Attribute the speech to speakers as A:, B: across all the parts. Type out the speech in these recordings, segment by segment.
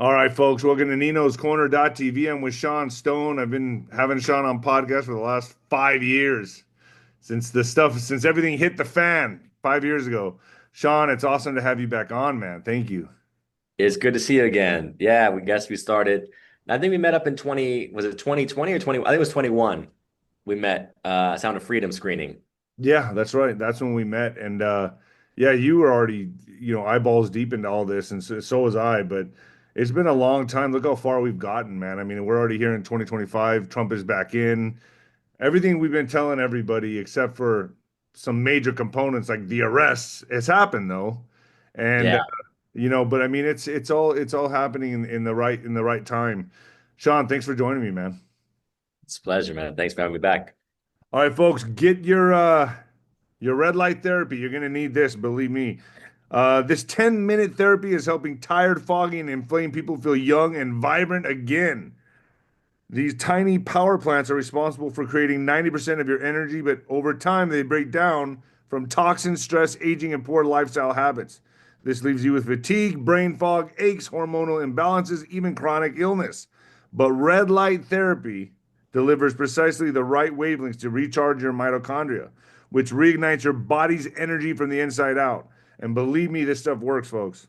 A: All right, folks, welcome to Nino's Corner.tv. I'm with Sean Stone. I've been having Sean on podcast for the last 5 years since everything hit the fan 5 years ago. Sean, it's awesome to have you back on, man. Thank you.
B: It's good to see you again. Yeah, we guess we started. I think we met up in 20, was it 2020 or 20? I think it was 21. We met Sound of Freedom screening.
A: Yeah, that's right. That's when we met. And yeah, you were already, eyeballs deep into all this, and so was I. But it's been a long time. Look how far we've gotten, man. I mean, we're already here in 2025. Trump is back in. Everything we've been telling everybody, except for some major components like the arrests, has happened though. And
B: Yeah,
A: but I mean, it's all happening in the right time. Sean, thanks for joining me, man.
B: it's a pleasure, man. Thanks for having me back.
A: All right, folks, get your red light therapy. You're gonna need this, believe me. This 10-minute therapy is helping tired, foggy, and inflamed people feel young and vibrant again. These tiny power plants are responsible for creating 90% of your energy, but over time they break down from toxins, stress, aging, and poor lifestyle habits. This leaves you with fatigue, brain fog, aches, hormonal imbalances, even chronic illness. But red light therapy delivers precisely the right wavelengths to recharge your mitochondria, which reignites your body's energy from the inside out. And believe me, this stuff works, folks.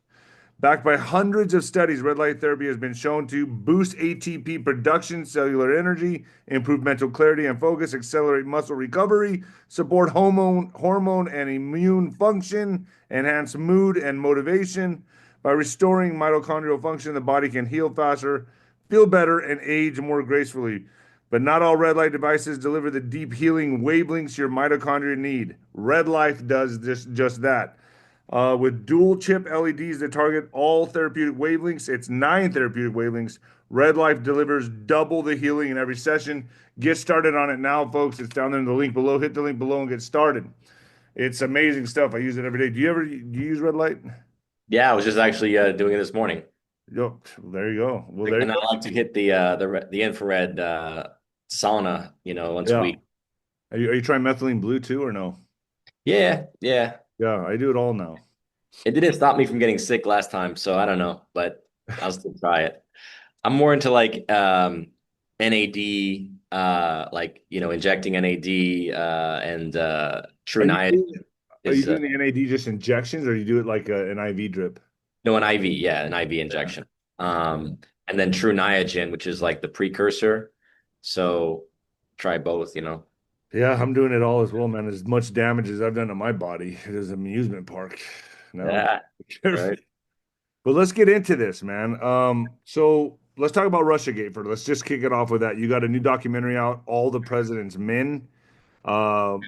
A: Backed by hundreds of studies, red light therapy has been shown to boost ATP production, cellular energy, improve mental clarity and focus, accelerate muscle recovery, support hormone and immune function, enhance mood and motivation. By restoring mitochondrial function, the body can heal faster, feel better, and age more gracefully. But not all red light devices deliver the deep healing wavelengths your mitochondria need. Red light does just that. With dual chip LEDs that target all therapeutic wavelengths, it's 9 therapeutic wavelengths. Red Life delivers double the healing in every session. Get started on it now, folks. It's down there in the link below. Hit the link below and get started. It's amazing stuff. I use it every day. Do you use Red Light?
B: Yeah, I was just actually doing it this morning.
A: Yo, there you go. Well, there you
B: And I
A: go.
B: like to hit the infrared sauna, once a
A: Yeah.
B: week.
A: Are you trying methylene blue too or no?
B: Yeah, yeah.
A: Yeah, I do it all now.
B: It didn't stop me from getting sick last time, so I don't know, but I'll still try it. I'm more into like NAD, like injecting NAD and True
A: Are you
B: Niagen
A: doing, are you
B: is
A: doing the NAD just injections or you do it like an IV drip?
B: no an IV, yeah, an IV
A: Yeah.
B: injection. And then True Niagen, which is like the precursor. So try both.
A: Yeah, I'm doing it all as well, man. As much damage as I've done to my body, it is an amusement park. No.
B: Yeah, right.
A: But let's get into this, man. So let's talk about RussiaGate first. Let's just kick it off with that. You got a new documentary out, All the President's Men, uh,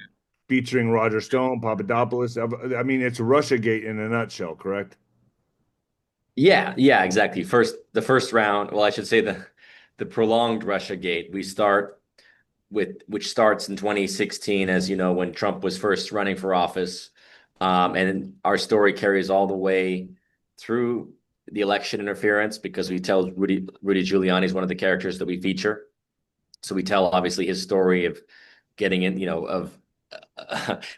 A: featuring Roger Stone, Papadopoulos. I mean, it's RussiaGate in a nutshell, correct?
B: Yeah, yeah, exactly. The first round, well, I should say the prolonged Russia gate. We start with which starts in 2016, as you know, when Trump was first running for office. And our story carries all the way through the election interference because we tell Rudy Giuliani is one of the characters that we feature. So we tell obviously his story of getting in, of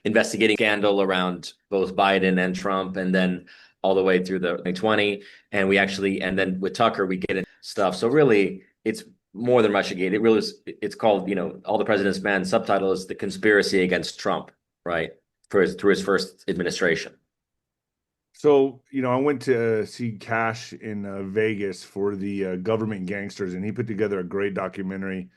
B: investigating scandal around both Biden and Trump, and then all the way through the 2020. And then with Tucker, we get into stuff. So really, it's more than Russiagate. It really is. It's called, All the President's Men. Subtitle is The Conspiracy Against Trump, right? Through his first administration.
A: So, I went to see Cash in Vegas for the Government Gangsters, and he put together a great documentary,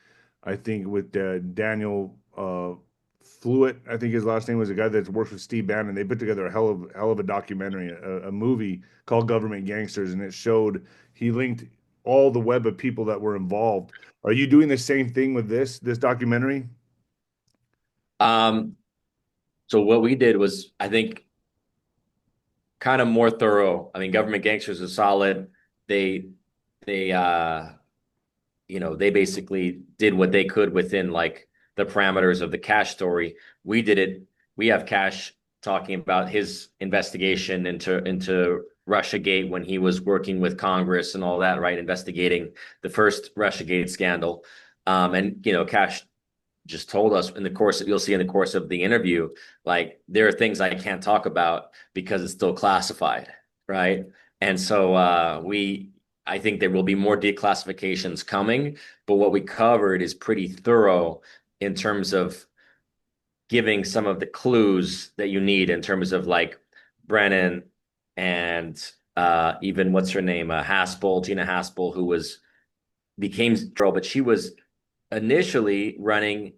A: I think, with Daniel Fluitt. I think his last name was a guy that works with Steve Bannon. They put together a hell of a documentary, a movie called Government Gangsters, and it showed he linked all the web of people that were involved. Are you doing the same thing with this documentary?
B: Um, so what we did was, I think, kind of more thorough. I mean, Government Gangsters is solid. They they they basically did what they could within like the parameters of the Cash story. We did it. We have Cash talking about his investigation into RussiaGate when he was working with Congress and all that, right? Investigating the first RussiaGate scandal. And Cash just told us in the course you'll see in the course of the interview, like there are things I can't talk about because it's still classified, right? And so we I think there will be more declassifications coming, but what we covered is pretty thorough in terms of giving some of the clues that you need in terms of like Brennan and even what's her name, Haspel, Gina Haspel, who became girl, but she was initially running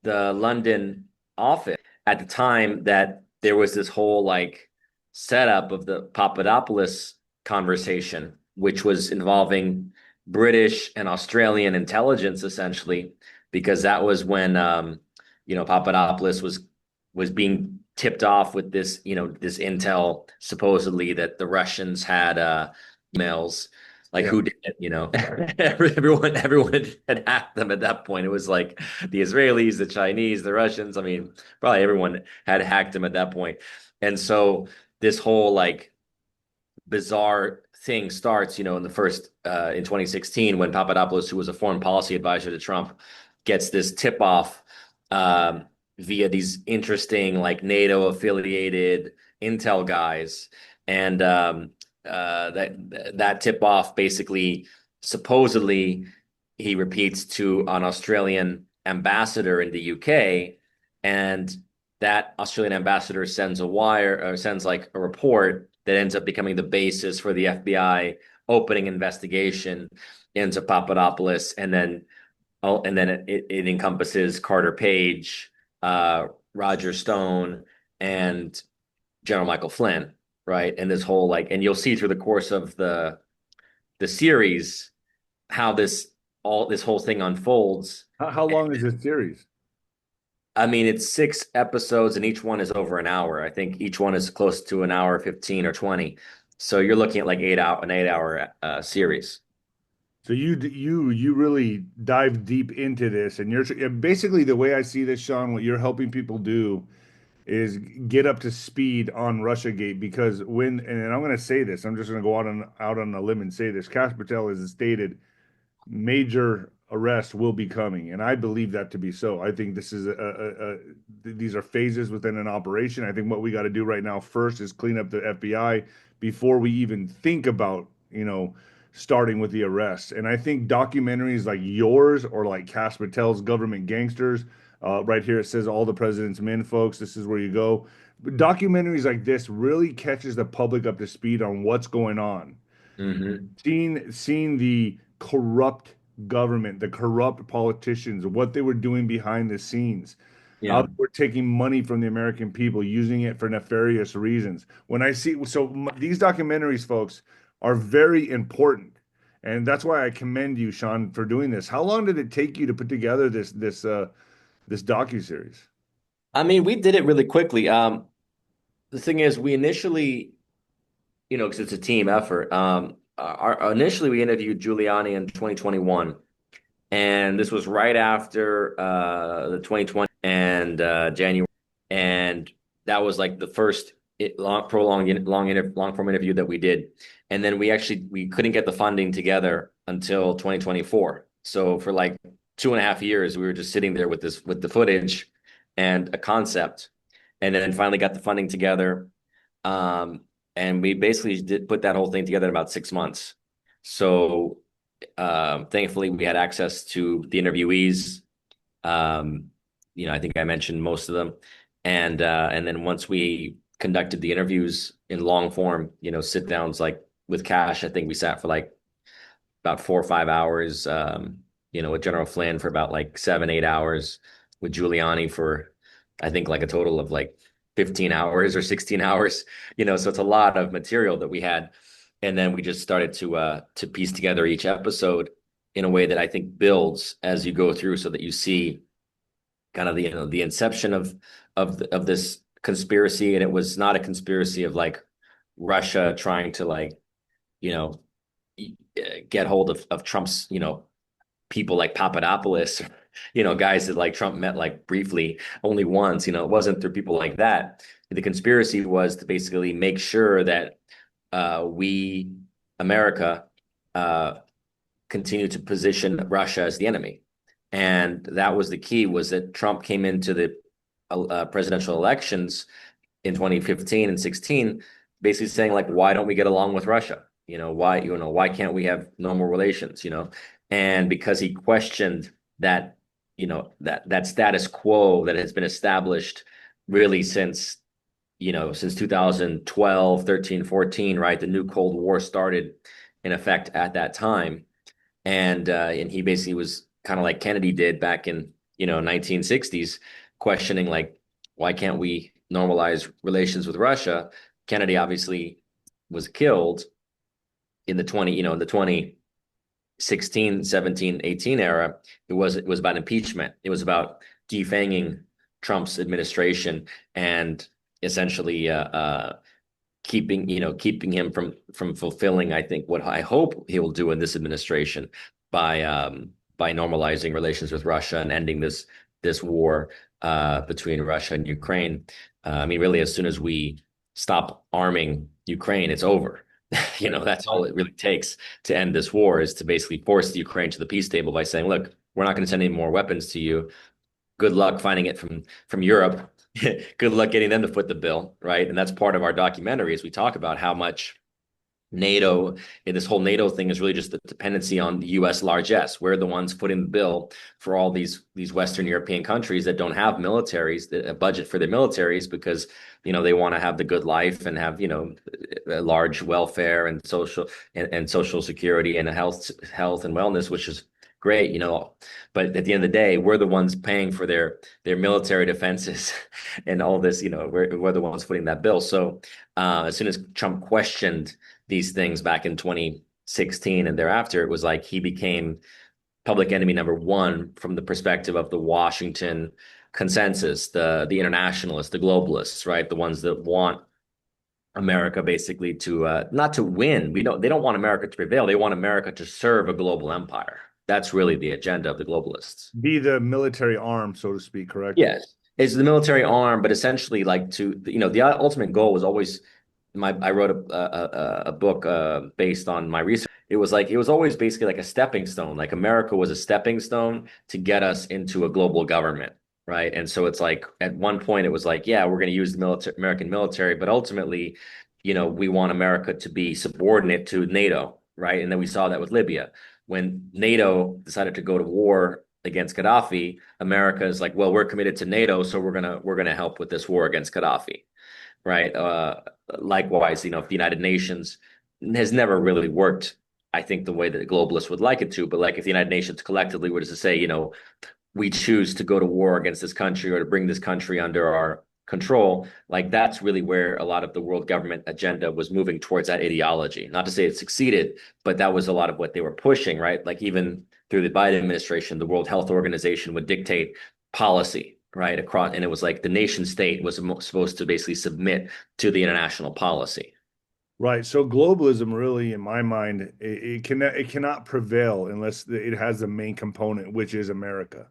B: the London office at the time that there was this whole like setup of the Papadopoulos conversation, which was involving British and Australian intelligence essentially, because that was when Papadopoulos was being tipped off with this, this intel supposedly that the Russians had emails. Like
A: Yeah.
B: who did it, everyone had hacked them at that point. It was like the Israelis, the Chinese, the Russians. I mean, probably everyone had hacked them at that point. And so this whole like bizarre thing starts, in the first in 2016 when Papadopoulos, who was a foreign policy advisor to Trump, gets this tip off via these interesting like NATO affiliated intel guys, and that tip off basically supposedly he repeats to an Australian ambassador in the UK, and that Australian ambassador sends like a report that ends up becoming the basis for the FBI opening investigation into Papadopoulos, and then it encompasses Carter Page, Roger Stone, and General Michael Flynn, right? And this whole and you'll see through the course of the series how this whole thing unfolds.
A: How long is this series?
B: I mean, it's 6 episodes, and each one is over an hour. I think each one is close to an hour 15 or 20. So you're looking at like an 8-hour series.
A: So you really dive deep into this, and you're basically, the way I see this, Sean, what you're helping people do is get up to speed on RussiaGate, because and I'm going to say this, I'm just going to go out on a limb and say this, Kash Patel has stated major arrests will be coming, and I believe that to be so. I think this is these are phases within an operation. I think what we got to do right now first is clean up the FBI before we even think about, starting with the arrests. And I think documentaries like yours, or like Kash Patel's Government Gangsters, right here it says All the President's Men, folks, this is where you go. But documentaries like this really catches the public up to speed on what's going on. Seeing the corrupt government, the corrupt politicians, what they were doing behind the scenes, how they were taking money from the American people, using it for nefarious reasons. These documentaries, folks, are very important, and that's why I commend you, Sean, for doing this. How long did it take you to put together this docuseries?
B: I mean, we did it really quickly. The thing is, we initially, because it's a team effort. Initially, we interviewed Giuliani in 2021, and this was right after the 2020 and January, and that was like the first long form interview that we did. And then we couldn't get the funding together until 2024. So for like 2.5 years, we were just sitting there with the footage and a concept, and then finally got the funding together. And we basically did put that whole thing together in about 6 months. So thankfully, we had access to the interviewees. I think I mentioned most of them. And then once we conducted the interviews in long form, sit downs like with Kash, I think we sat for like about 4 or 5 hours, with General Flynn for about like 7, 8 hours, with Giuliani for, I think, like a total of like 15 hours or 16 hours, so it's a lot of material that we had. And then we just started to piece together each episode in a way that I think builds as you go through, so that you see kind of the inception of this conspiracy. And it was not a conspiracy of like Russia trying to get hold of Trump's, people like Papadopoulos, guys that like Trump met like briefly only once. It wasn't through people like that. The conspiracy was to basically make sure that we, America, continue to position Russia as the enemy. And that was the key, was that Trump came into the presidential elections in 2015 and 16, basically saying like, why don't we get along with Russia? why can't we have normal relations, And because he questioned that, that status quo that has been established really since 2012, 13, 14, right? The new Cold War started in effect at that time. And he basically was kind of like Kennedy did back in, 1960s, questioning like, why can't we normalize relations with Russia? Kennedy obviously was killed in the 2016, 17, 18 era. It was about impeachment. It was about defanging Trump's administration and essentially keeping him from fulfilling, I think, what I hope he will do in this administration by normalizing relations with Russia and ending this war between Russia and Ukraine. I mean, really, as soon as we stop arming Ukraine, it's over. That's all it really takes to end this war, is to basically force the Ukraine to the peace table by saying, look, we're not going to send any more weapons to you. Good luck finding it from Europe. Good luck getting them to foot the bill, right? And that's part of our documentary, as we talk about how much NATO, this whole NATO thing is really just the dependency on the U.S. largesse. We're the ones footing the bill for all these Western European countries that don't have militaries, a budget for their militaries, because they want to have the good life and have a large welfare and social security and health and wellness, which is great, but at the end of the day, we're the ones paying for their military defenses and all this. We're the ones footing that bill. So as soon as Trump questioned these things back in 2016 and thereafter, it was like he became public enemy number one from the perspective of the Washington consensus, the internationalists, the globalists, right? The ones that want America basically to not to win. They don't want America to prevail. They want America to serve a global empire. That's really the agenda of the globalists.
A: Be the military arm, so to speak, correct?
B: Yes, it's the military arm, but essentially, like the ultimate goal was always I wrote a book based on my research. It was always basically like a stepping stone. Like America was a stepping stone to get us into a global government, right? And so it's like at one point it was like, yeah, we're going to use the American military, but ultimately, we want America to be subordinate to NATO, right? And then we saw that with Libya. When NATO decided to go to war against Gaddafi, America is like, well, we're committed to NATO, so we're gonna help with this war against Gaddafi, right? Likewise, if the United Nations has never really worked, I think, the way that the globalists would like it to, but like if the United Nations collectively were to say, we choose to go to war against this country or to bring this country under our control, like that's really where a lot of the world government agenda was moving towards, that ideology. Not to say it succeeded, but that was a lot of what they were pushing, right? Like even through the Biden administration, the World Health Organization would dictate policy, right, across, and it was like the nation state was supposed to basically submit to the international policy.
A: Right. So globalism really, in my mind, it cannot prevail unless it has the main component, which is America.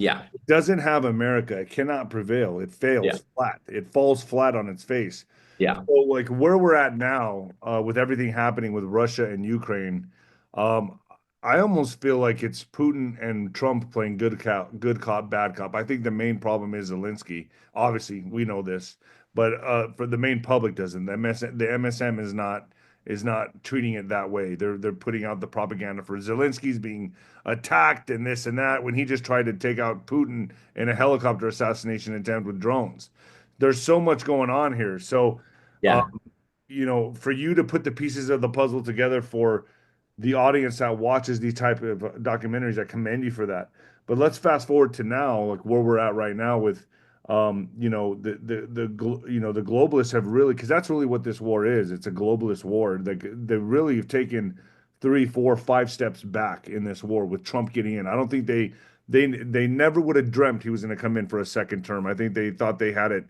B: Yeah,
A: It doesn't have America, it cannot prevail. It
B: yeah,
A: fails flat. It falls flat on its face.
B: yeah,
A: So, like where we're at now, with everything happening with Russia and Ukraine, um, I almost feel like it's Putin and Trump playing good cop, bad cop. I think the main problem is 𝗬𝗏𝗏. Obviously, we know this, but for the main public doesn't. The MSM is not treating it that way. They're putting out the propaganda for 𝗬𝗏𝗏's being attacked and this and that when he just tried to take out Putin in a helicopter assassination attempt with drones. There's so much going on here. So
B: yeah,
A: for you to put the pieces of the puzzle together for the audience that watches these type of documentaries, I commend you for that. But let's fast forward to now, like where we're at right now with, the globalists have really, because that's really what this war is. It's a globalist war. They really have taken 3, 4, 5 steps back in this war with Trump getting in. I don't think they never would have dreamt he was going to come in for a second term. I think they thought they had it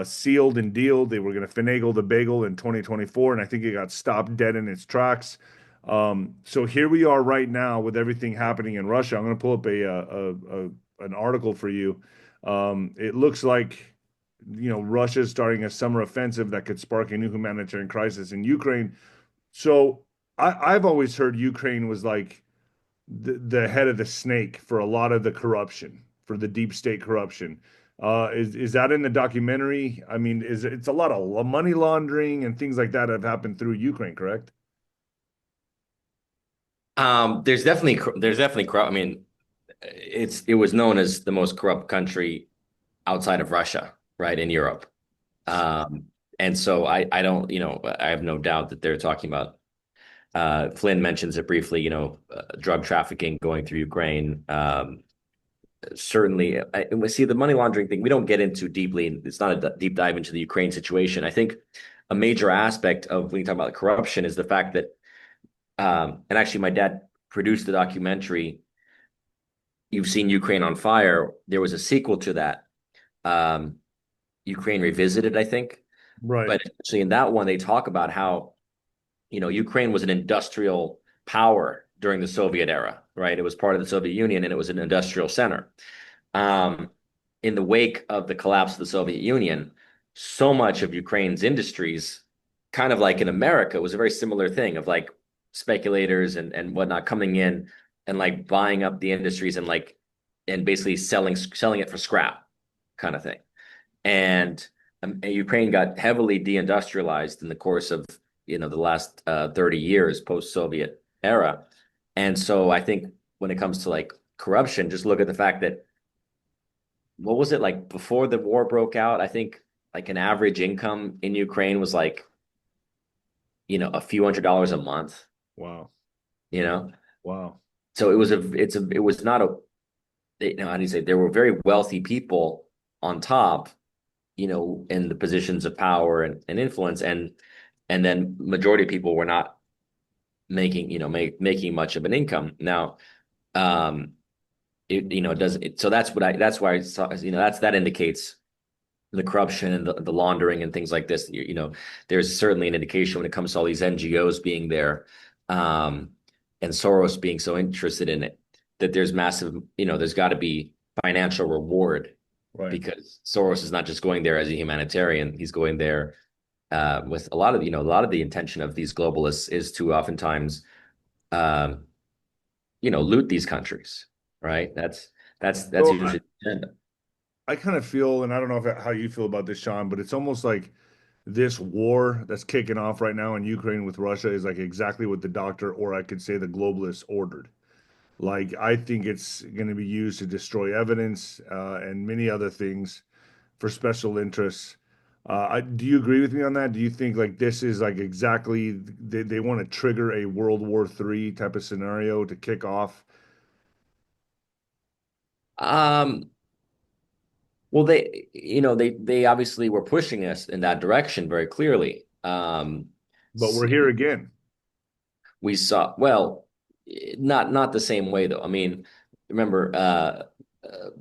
A: sealed and dealed. They were going to finagle the bagel in 2024, and I think it got stopped dead in its tracks. So here we are right now with everything happening in Russia. I'm going to pull up an article for you. It looks like Russia is starting a summer offensive that could spark a new humanitarian crisis in Ukraine. So I've always heard Ukraine was like the head of the snake for a lot of the corruption, for the deep state corruption. Is that in the documentary? I mean, it's a lot of money laundering and things like that have happened through Ukraine, correct?
B: There's definitely corrupt. I mean, it was known as the most corrupt country outside of Russia, right, in Europe. Um, and so I don't, I have no doubt that they're talking about. Flynn mentions it briefly, drug trafficking going through Ukraine. Certainly, we see the money laundering thing. We don't get into deeply. It's not a deep dive into the Ukraine situation. I think a major aspect of when you talk about corruption is the fact that, and actually, my dad produced the documentary. You've seen Ukraine on Fire. There was a sequel to that, um, Ukraine Revisited, I think.
A: Right.
B: But actually, in that one, they talk about how Ukraine was an industrial power during the Soviet era, right? It was part of the Soviet Union and it was an industrial center. Um, in the wake of the collapse of the Soviet Union, so much of Ukraine's industries, kind of like in America, was a very similar thing of like speculators and whatnot coming in and like buying up the industries and basically selling it for scrap kind of thing. And Ukraine got heavily deindustrialized in the course of the last 30 years post-Soviet era. And so I think when it comes to like corruption, just look at the fact that what was it like before the war broke out? I think like an average income in Ukraine was like, a few $100s a month,
A: Wow.
B: you know?
A: Wow.
B: So it was not how do you say, there were very wealthy people on top, in the positions of power and influence. And then majority of people were not making, making much of an income. Now, it doesn't, so that's why I saw, that indicates the corruption and the laundering and things like this. There's certainly an indication when it comes to all these NGOs being there, and Soros being so interested in it, that there's massive, there's got to be financial reward,
A: Right.
B: because Soros is not just going there as a humanitarian. He's going there with a lot of the intention of these globalists is to oftentimes, um, loot these countries, right? That's
A: So
B: usually the agenda.
A: I kind of feel, and I don't know how you feel about this, Sean, but it's almost like this war that's kicking off right now in Ukraine with Russia is like exactly what the doctor, or I could say the globalists, ordered. Like, I think it's going to be used to destroy evidence and many other things for special interests. Do you agree with me on that? Do you think like this is like exactly they want to trigger a World War III type of scenario to kick off?
B: Um, well, they obviously were pushing us in that direction very clearly.
A: But we're here again.
B: We saw, well, not the same way though. I mean, remember, the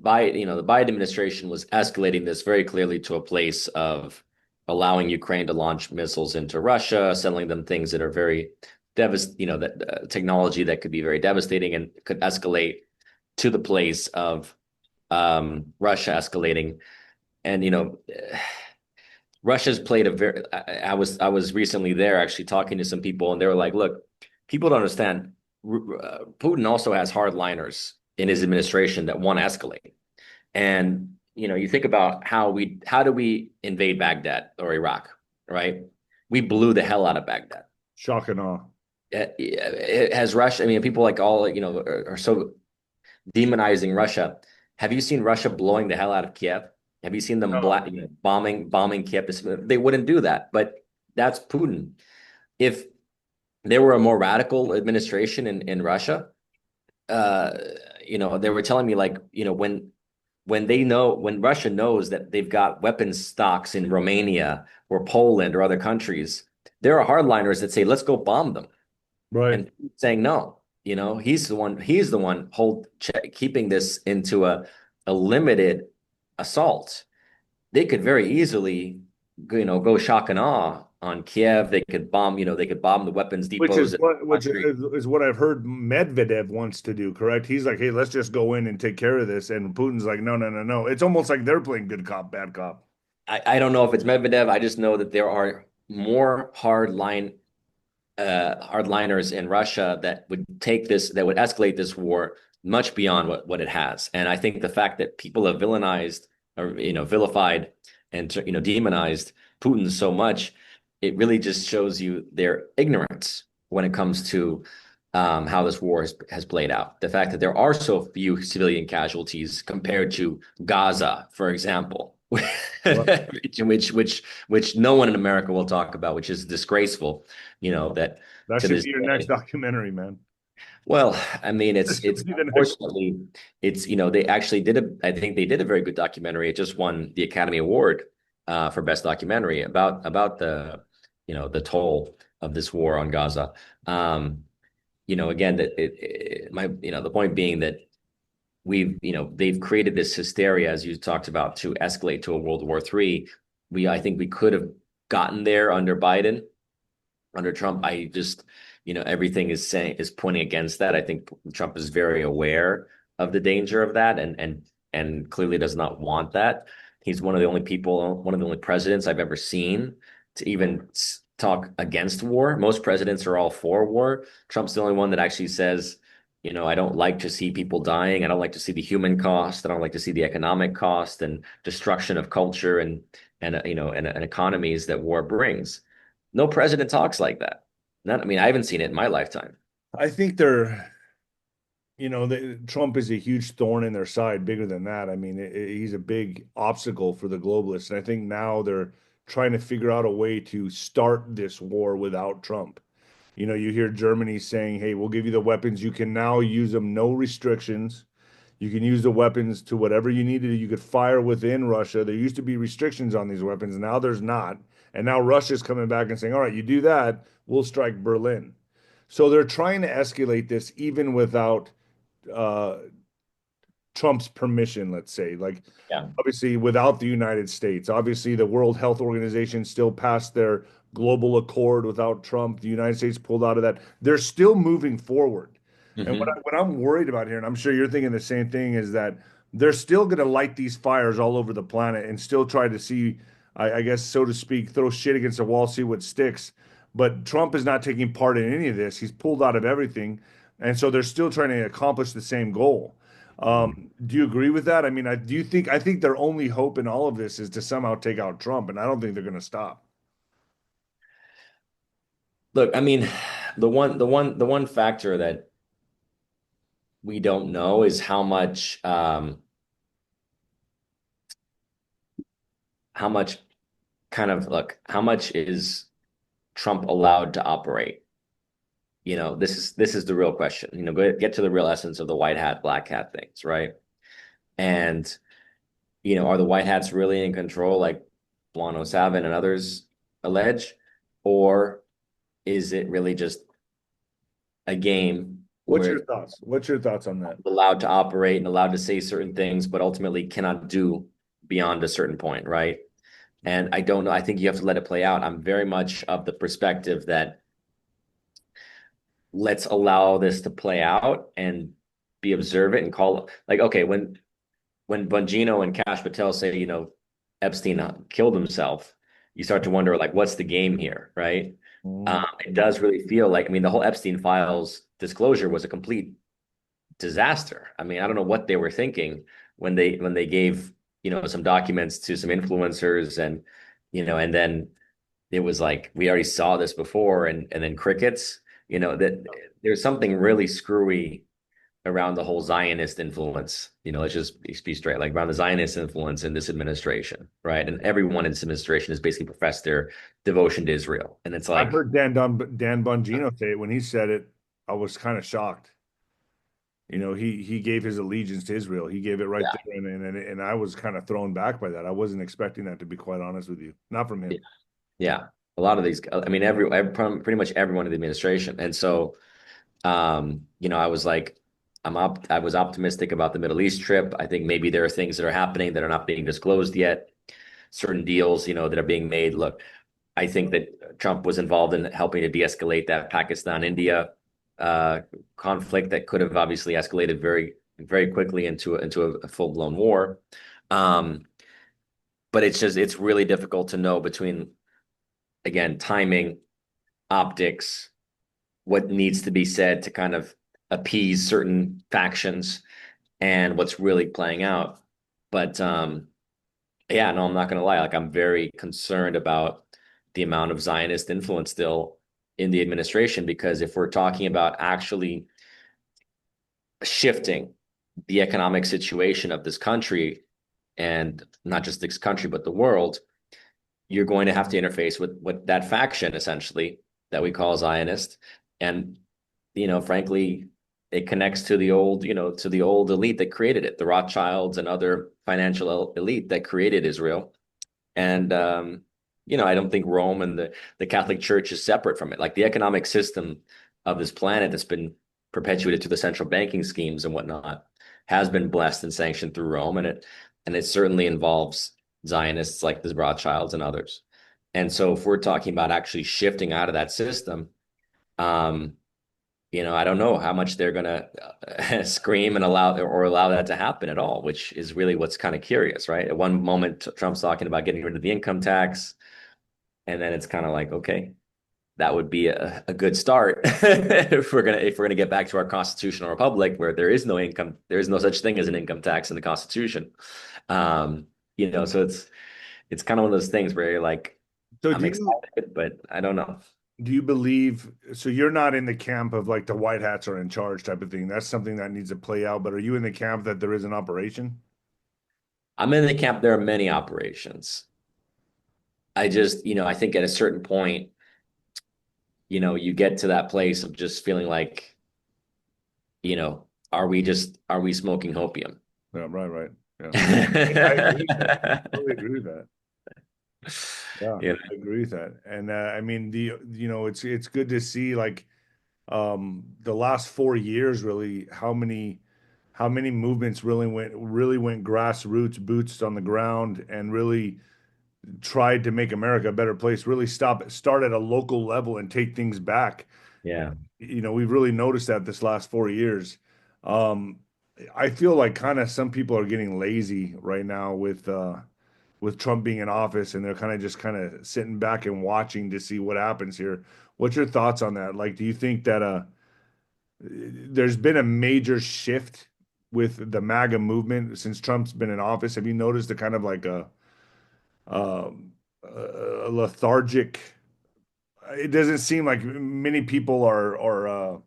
B: Biden administration was escalating this very clearly to a place of allowing Ukraine to launch missiles into Russia, selling them things that are very that technology that could be very devastating and could escalate to the place of Russia escalating. And Russia's played a very. I was recently there actually talking to some people, and they were like, "Look, people don't understand. Putin also has hardliners in his administration that want to escalate." And you think about how do we invade Baghdad or Iraq, right? We blew the hell out of Baghdad.
A: Shock and awe.
B: It has Russia. I mean, people like all are so demonizing Russia. Have you seen Russia blowing the hell out of Kiev? Have you seen them
A: No.
B: bombing Kiev? They wouldn't do that, but that's Putin. If there were a more radical administration in Russia, uh, they were telling me like, when Russia knows that they've got weapons stocks in Romania or Poland or other countries, there are hardliners that say, let's go bomb them.
A: Right.
B: And saying no, he's the one keeping this into a limited assault. They could very easily, go shock and awe on Kiev. They could bomb the weapons
A: Which
B: depots
A: is
B: in
A: what
B: the
A: which
B: country.
A: is what I've heard Medvedev wants to do, correct? He's like, hey, let's just go in and take care of this. And Putin's like, no, no, no, no. It's almost like they're playing good cop, bad cop.
B: I don't know if it's Medvedev. I just know that there are more hardliners in Russia that would escalate this war much beyond what it has. And I think the fact that people have villainized or vilified and demonized Putin so much, it really just shows you their ignorance when it comes to how this war has played out. The fact that there are so few civilian casualties compared to Gaza, for example,
A: Well,
B: which no one in America will talk about, which is disgraceful. That
A: that
B: to
A: should
B: this
A: be your next
B: day.
A: documentary, man.
B: Well, I mean,
A: That
B: it's
A: should be the next.
B: unfortunately, they actually did I think they did a very good documentary. It just won the Academy Award for Best Documentary about the toll of this war on Gaza. Again, that the point being that they've created this hysteria, as you talked about, to escalate to a World War III. I think we could have gotten there under Biden. Under Trump, I just, everything is pointing against that. I think Trump is very aware of the danger of that, and clearly does not want that. He's one of the only presidents I've ever seen to even talk against war. Most presidents are all for war. Trump's the only one that actually says, I don't like to see people dying. I don't like to see the human cost. I don't like to see the economic cost and destruction of culture and economies that war brings. No president talks like that. I mean, I haven't seen it in my lifetime.
A: I think Trump is a huge thorn in their side, bigger than that. I mean, he's a big obstacle for the globalists. And I think now they're trying to figure out a way to start this war without Trump. You hear Germany saying, hey, we'll give you the weapons. You can now use them, no restrictions. You can use the weapons to whatever you needed. You could fire within Russia. There used to be restrictions on these weapons. Now there's not. And now Russia's coming back and saying, all right, you do that, we'll strike Berlin. So they're trying to escalate this even without uh, Trump's permission, let's say. Like,
B: Yeah.
A: obviously, without the United States, obviously, the World Health Organization still passed their global accord without Trump. The United States pulled out of that. They're still moving forward. And
B: Hmm.
A: what I'm worried about here, and I'm sure you're thinking the same thing, is that they're still going to light these fires all over the planet and still try to see, I guess, so to speak, throw shit against the wall, see what sticks. But Trump is not taking part in any of this. He's pulled out of everything. And so they're still trying to accomplish the same goal. Do you agree with that? I mean, I think their only hope in all of this is to somehow take out Trump, and I don't think they're going to stop.
B: Look, I mean, the one factor that we don't know is how much how much is Trump allowed to operate? This is the real question. Get to the real essence of the white hat, black hat things, right? And are the white hats really in control, like 𝗬𝗏 and others allege, or is it really just a game
A: What's
B: where
A: your thoughts? What's your thoughts on that?
B: allowed to operate and allowed to say certain things, but ultimately cannot do beyond a certain point, right? And I don't know. I think you have to let it play out. I'm very much of the perspective that let's allow this to play out and be observant and call, like, okay, when Bongino and Cash Patel say, Epstein killed himself, you start to wonder, like, what's the game here, right?
A: Mm.
B: It does really feel like, I mean, the whole Epstein files disclosure was a complete disaster. I mean, I don't know what they were thinking when they gave, some documents to some influencers, and then it was like, we already saw this before, and then crickets, that there's something really screwy around the whole Zionist influence. Let's just be straight, like around the Zionist influence in this administration, right? And everyone in this administration has basically professed their devotion to Israel. And it's
A: I've
B: like,
A: heard Dan Bongino say it. When he said it, I was kind of shocked. He gave his allegiance to Israel. He gave it right
B: yeah,
A: there, and I was kind of thrown back by that. I wasn't expecting that, to be quite honest with you. Not from
B: yeah,
A: him.
B: yeah. A lot of these, I mean, pretty much everyone in the administration. And so, I was like, I was optimistic about the Middle East trip. I think maybe there are things that are happening that are not being disclosed yet. Certain deals, that are being made. Look, I think that Trump was involved in helping to de-escalate that Pakistan-India conflict that could have obviously escalated very, very quickly into a full-blown war. Um, but it's really difficult to know between, again, timing, optics, what needs to be said to kind of appease certain factions, and what's really playing out. But yeah, no, I'm not going to lie. Like, I'm very concerned about the amount of Zionist influence still in the administration, because if we're talking about actually shifting the economic situation of this country, and not just this country, but the world, you're going to have to interface with that faction, essentially, that we call Zionist. And, frankly, it connects to the old, to the old elite that created it, the Rothschilds and other financial elite that created Israel. And, I don't think Rome and the Catholic Church is separate from it. Like, the economic system of this planet that's been perpetuated through the central banking schemes and whatnot has been blessed and sanctioned through Rome. And it certainly involves Zionists like the Rothschilds and others. And so if we're talking about actually shifting out of that system, I don't know how much they're going to scream and allow that to happen at all, which is really what's kind of curious, right? At one moment, Trump's talking about getting rid of the income tax, and then it's kind of like, okay, that would be a good start if we're gonna get back to our constitutional republic where there is no such thing as an income tax in the Constitution. So it's kind of one of those things where you're like,
A: So
B: I'm excited, but I don't know.
A: do you believe, so you're not in the camp of like the white hats are in charge type of thing? That's something that needs to play out, but are you in the camp that there is an operation?
B: I'm in the camp. There are many operations. I just, I think at a certain point, you get to that place of just feeling like, are we smoking opium?
A: Yeah, right. Yeah. I agree with that. I totally agree with that. Yeah,
B: Yeah.
A: I agree with that. And I mean it's good to see like the last 4 years really how many movements really went grassroots, boots on the ground, and really tried to make America a better place, really start at a local level and take things back.
B: Yeah.
A: We've really noticed that this last 4 years. Um, I feel like kind of some people are getting lazy right now with Trump being in office, and they're kind of sitting back and watching to see what happens here. What's your thoughts on that? Like, do you think that there's been a major shift with the MAGA movement since Trump's been in office? Have you noticed a kind of like a lethargic? It doesn't seem like many people are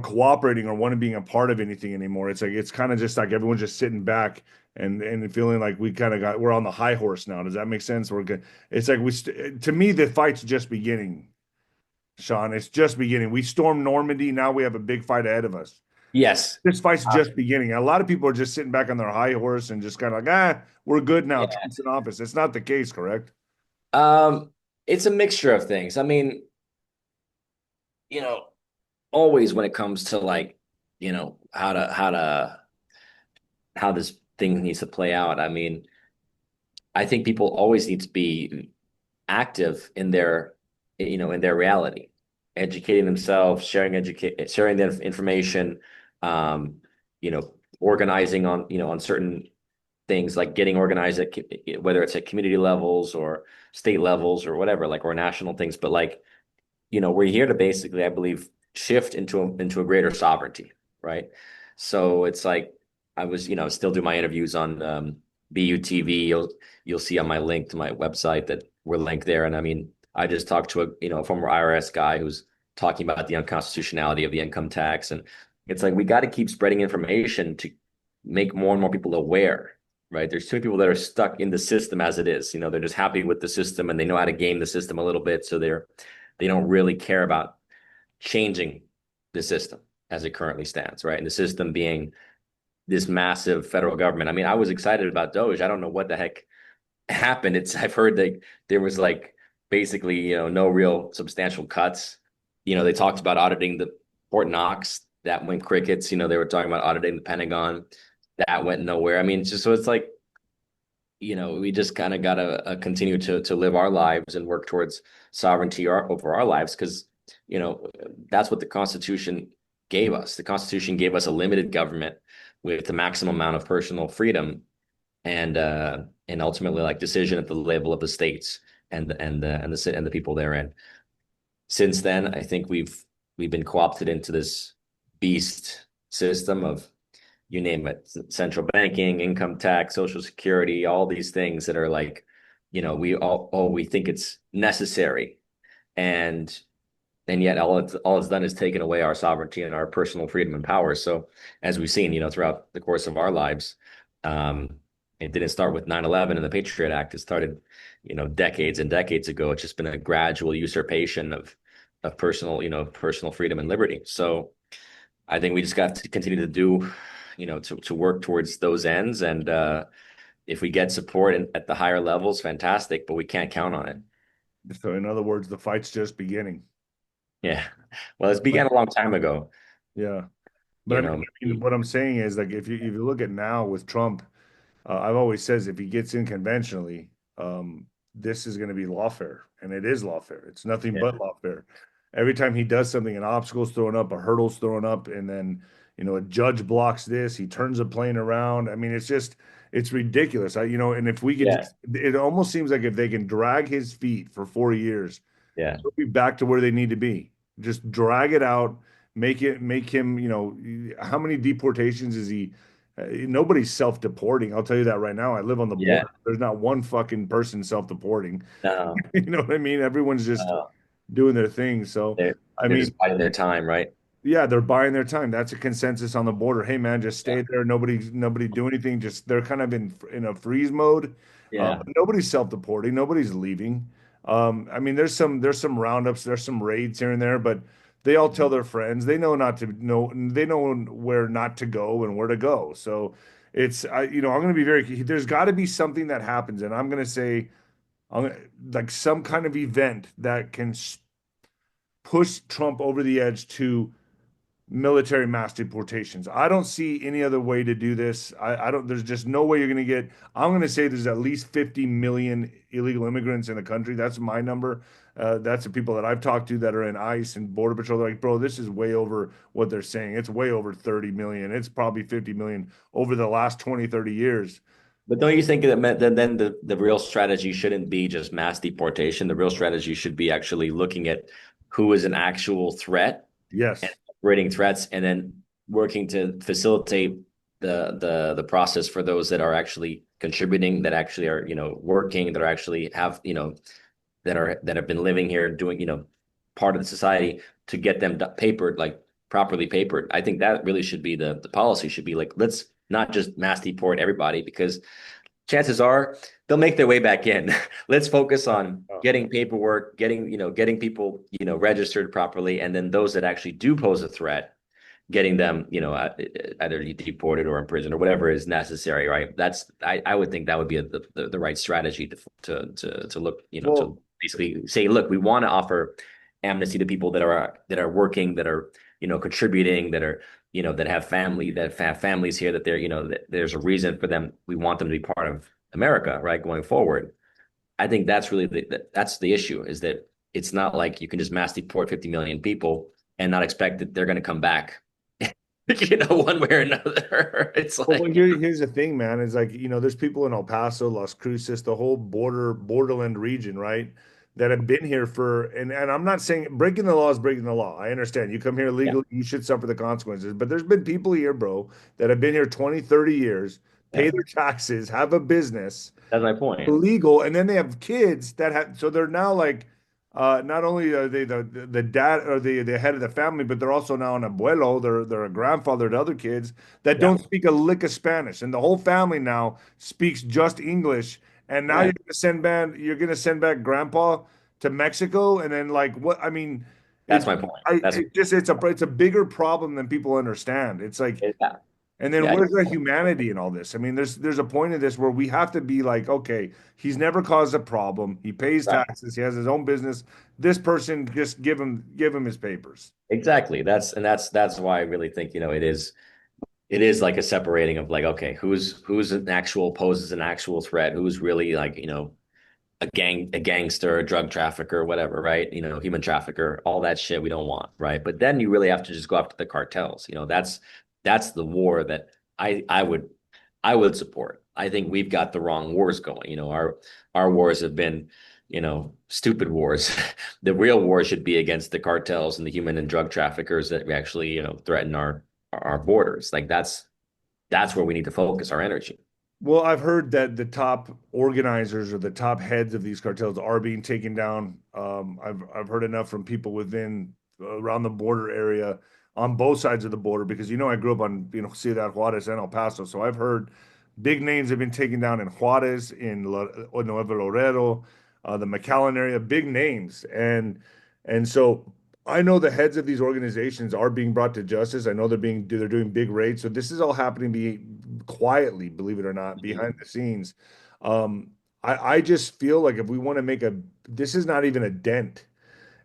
A: cooperating or want to being a part of anything anymore. It's like it's kind of just like everyone's just sitting back and feeling like we're on the high horse now. Does that make sense? We're good. It's like to me the fight's just beginning, Sean. It's just beginning. We stormed Normandy. Now we have a big fight ahead of us.
B: Yes.
A: This fight's just beginning. A lot of people are just sitting back on their high horse and just kind of like, we're good now.
B: Yeah.
A: Trump's in office. It's not the case, correct?
B: Um, it's a mixture of things. I mean, you know, always when it comes to like, how this thing needs to play out. I mean, I think people always need to be active in their reality, educating themselves, sharing the information, um, organizing on certain things, like getting organized whether it's at community levels or state levels or whatever, like, or national things. But like, we're here to basically, I believe, shift into a greater sovereignty, right? So it's like I was, still do my interviews on BUTV. You'll see on my link to my website that we're linked there. And I mean, I just talked to a former IRS guy who's talking about the unconstitutionality of the income tax, and it's like we got to keep spreading information to make more and more people aware. Right. There's too many people that are stuck in the system as it is. They're just happy with the system and they know how to game the system a little bit. So they don't really care about changing the system as it currently stands, right? And the system being this massive federal government. I mean, I was excited about Doge. I don't know what the heck happened. I've heard that there was like basically, no real substantial cuts. They talked about auditing the Fort Knox. That went crickets. They were talking about auditing the Pentagon. That went nowhere. I mean, it's like, we just kind of got to continue to live our lives and work towards sovereignty over our lives, because, that's what the Constitution gave us. The Constitution gave us a limited government with the maximum amount of personal freedom and ultimately like decision at the level of the states and the people therein. Since then, I think we've been co-opted into this beast system of, you name it, central banking, income tax, social security, all these things that are like, we think it's necessary and yet all it's done is taken away our sovereignty and our personal freedom and power. So as we've seen, throughout the course of our lives, it didn't start with 9/11 and the Patriot Act. It started, decades and decades ago. It's just been a gradual usurpation of personal freedom and liberty. So I think we just got to continue to do, to work towards those ends. And if we get support at the higher levels, fantastic, but we can't count on it.
A: So in other words, the fight's just beginning.
B: Yeah. Well, it's
A: But
B: began a long time ago.
A: yeah. But
B: You
A: I mean,
B: know,
A: what I'm saying is like if you look at now with Trump, I've always says if he gets in conventionally, this is going to be lawfare, and it is lawfare. It's nothing
B: yeah,
A: but lawfare. Every time he does something, an obstacle's thrown up, a hurdle's thrown up, and then a judge blocks this, he turns a plane around. I mean, it's ridiculous. And if we could
B: yeah,
A: just, it almost seems like if they can drag his feet for 4 years,
B: yeah,
A: they'll be back to where they need to be. Just drag it out, make him, how many deportations is he? Nobody's self-deporting. I'll tell you that right now. I live on the
B: yeah.
A: border. There's not one fucking person self-deporting.
B: No,
A: You know what I mean? Everyone's just
B: no.
A: doing their thing. So, I
B: They're
A: mean,
B: just biding their time, right?
A: yeah, they're buying their time. That's a consensus on the border. Hey, man, just
B: Yeah,
A: stay there. Nobody do anything. Just they're kind of in a freeze mode.
B: yeah.
A: But nobody's self-deporting. Nobody's leaving. I mean, there's some roundups. There's some raids here and there, but they all tell their friends. They know not to know. They know where not to go and where to go. So I'm going to be very. There's got to be something that happens, and I'm going to say, like some kind of event that can push Trump over the edge to military mass deportations. I don't see any other way to do this. I don't, there's just no way you're going to get, I'm going to say there's at least 50 million illegal immigrants in the country. That's my number. That's the people that I've talked to that are in ICE and Border Patrol. They're like, bro, this is way over what they're saying. It's way over 30 million. It's probably 50 million over the last 20, 30 years.
B: But don't you think that then the real strategy shouldn't be just mass deportation? The real strategy should be actually looking at who is an actual threat and
A: Yes.
B: rating threats, and then working to facilitate the process for those that are actually contributing, that actually are working, that are actually have that have been living here and doing part of the society, to get them papered, like properly papered. I think that really should be the policy. Should be like, let's not just mass deport everybody, because chances are they'll make their way back in. Let's focus on
A: Uh,
B: getting paperwork, getting people registered properly, and then those that actually do pose a threat, getting them either deported or imprisoned or whatever is necessary. Right? I would think that would be the right strategy to look, to
A: well,
B: basically say, look, we want to offer amnesty to people that are working, that are contributing, that have families here, that that there's a reason for them. We want them to be part of America, right, going forward. I think that's really that's the issue, is that it's not like you can just mass deport 50 million people and not expect that they're going to come back, one way or another. It's
A: well,
B: like,
A: here's the thing, man. Is like, there's people in El Paso, Las Cruces, the whole borderland region, right? That have been here and I'm not saying breaking the law is breaking the law. I understand. You come here
B: yeah,
A: legally, you should suffer the consequences. But there's been people here, bro, that have been here 20, 30 years,
B: yeah,
A: pay their taxes, have a business,
B: that's my point.
A: illegal, and then they have kids that have, so they're now like, not only are they the dad or the head of the family, but they're also now an abuelo. They're a grandfather to other kids that
B: Yeah,
A: don't speak a lick of Spanish, and the whole family now speaks just English. And now
B: yeah,
A: you're gonna send back grandpa to Mexico, and then like what? I mean,
B: that's
A: it's
B: my point. That's
A: it's a bigger problem than people understand. It's like,
B: yeah,
A: and then
B: yeah,
A: where's the humanity in all this? I mean, there's a point in this where we have to be like, okay, he's never caused a problem. He pays
B: right.
A: taxes. He has his own business. This person, just give him his papers.
B: Exactly. That's why I really think, it is like a separating of, like, okay, who's an actual poses an actual threat, who's really, like, a gangster, a drug trafficker, whatever, right? Human trafficker, all that shit we don't want, right? But then you really have to just go after the cartels. That's the war that I would support. I think we've got the wrong wars going. Our wars have been, stupid wars. The real war should be against the cartels and the human and drug traffickers that we actually, threaten our borders. Like, that's where we need to focus our energy.
A: Well, I've heard that the top organizers or the top heads of these cartels are being taken down. I've heard enough from people within around the border area on both sides of the border because I grew up on Ciudad Juarez and El Paso, so I've heard big names have been taken down in Juarez, in Nuevo Laredo, the McAllen area, big names, and so I know the heads of these organizations are being brought to justice. I know they're doing big raids. So this is all happening quietly, believe it or not,
B: Mhm.
A: behind the scenes. Um, I just feel like if we want to this is not even a dent.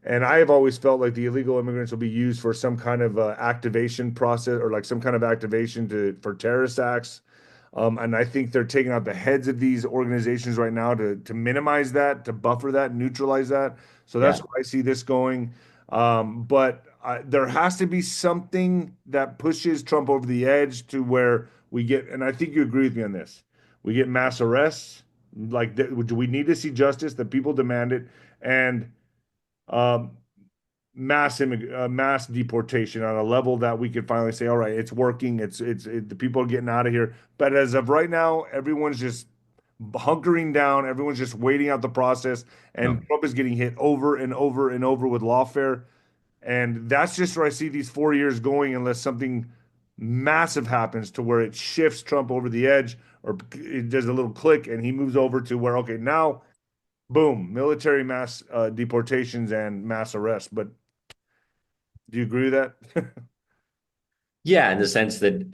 A: And I have always felt like the illegal immigrants will be used for some kind of activation process or like some kind of activation for terrorist acts. And I think they're taking out the heads of these organizations right now to minimize that, to buffer that, neutralize that. So that's
B: Yeah.
A: where I see this going. But there has to be something that pushes Trump over the edge to where we get, and I think you agree with me on this. We get mass arrests. Like, do we need to see justice? The people demand it, and um, mass deportation on a level that we could finally say, all right, it's working. The people are getting out of here. But as of right now, everyone's just hunkering down. Everyone's just waiting out the process, and
B: No.
A: Trump is getting hit over and over and over with lawfare. And that's just where I see these 4 years going, unless something massive happens to where it shifts Trump over the edge, or it does a little click and he moves over to where, okay, now, boom, military mass deportations and mass arrests. But do you agree with that?
B: Yeah, in the sense that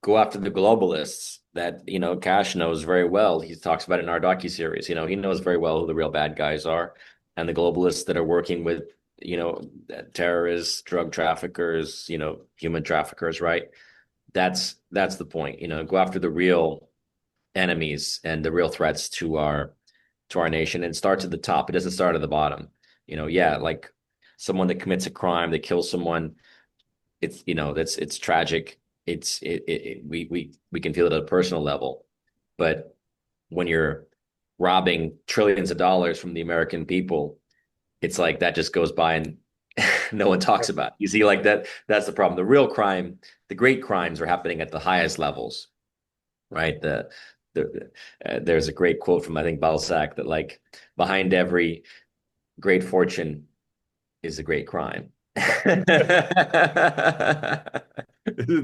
B: go after the globalists that, Cash knows very well. He talks about it in our docuseries. He knows very well who the real bad guys are, and the globalists that are working with, terrorists, drug traffickers, human traffickers, right? That's the point. Go after the real enemies and the real threats to our nation, and start at the top. It doesn't start at the bottom. Yeah, like someone that commits a crime, that kills someone, it's tragic. We can feel it at a personal level, but when you're robbing trillions of dollars from the American people, it's like that just goes by and no one talks about it. You see, like that's the problem. The real crime, the great crimes are happening at the highest levels, right? There's a great quote from, I think, Balzac, that like behind every great fortune is a great crime.
A: Isn't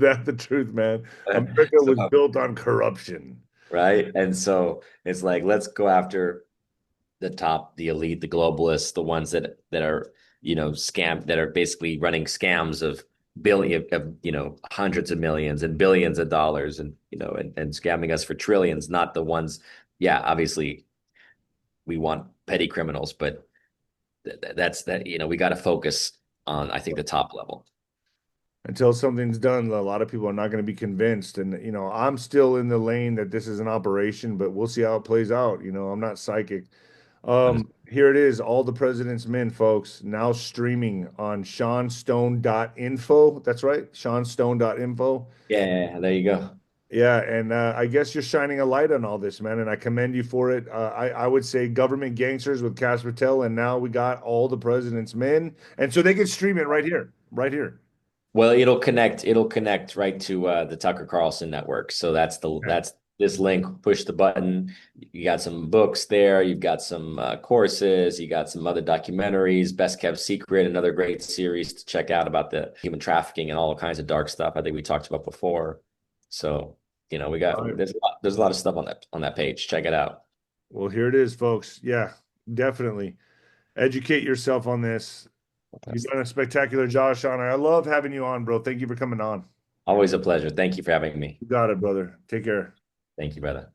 A: that the truth, man? America was
B: So,
A: built on corruption.
B: right. And so it's like, let's go after the top, the elite, the globalists, the ones that are, that are basically running scams of hundreds of millions and billions of dollars, and, and scamming us for trillions, not the ones, yeah, obviously we want petty criminals, but that's that, we got to focus on, I think, the top level.
A: Until something's done, a lot of people are not going to be convinced. And, I'm still in the lane that this is an operation, but we'll see how it plays out. I'm not psychic. Here it is, All the President's Men, folks, now streaming on SeanStone.info. That's right, SeanStone.info.
B: Yeah, there you go.
A: Yeah, and I guess you're shining a light on all this, man, and I commend you for it. I would say Government Gangsters with Cash Patel, and now we got All the President's Men, and so they can stream it right here, right here.
B: Well, it'll connect right to the Tucker Carlson network. So that's this link. Push the button. You got some books there. You've got some courses. You got some other documentaries. Best Kept Secret, another great series to check out about the human trafficking and all kinds of dark stuff I think we talked about before. So, we
A: All
B: got
A: right.
B: there's a lot of stuff on that page. Check it out.
A: Well, here it is, folks. Yeah, definitely educate yourself on this. You've
B: That's
A: done a spectacular job, Sean. I love having you on, bro. Thank you for coming on.
B: always a pleasure. Thank you for having me.
A: You got it, brother. Take care.
B: Thank you, brother.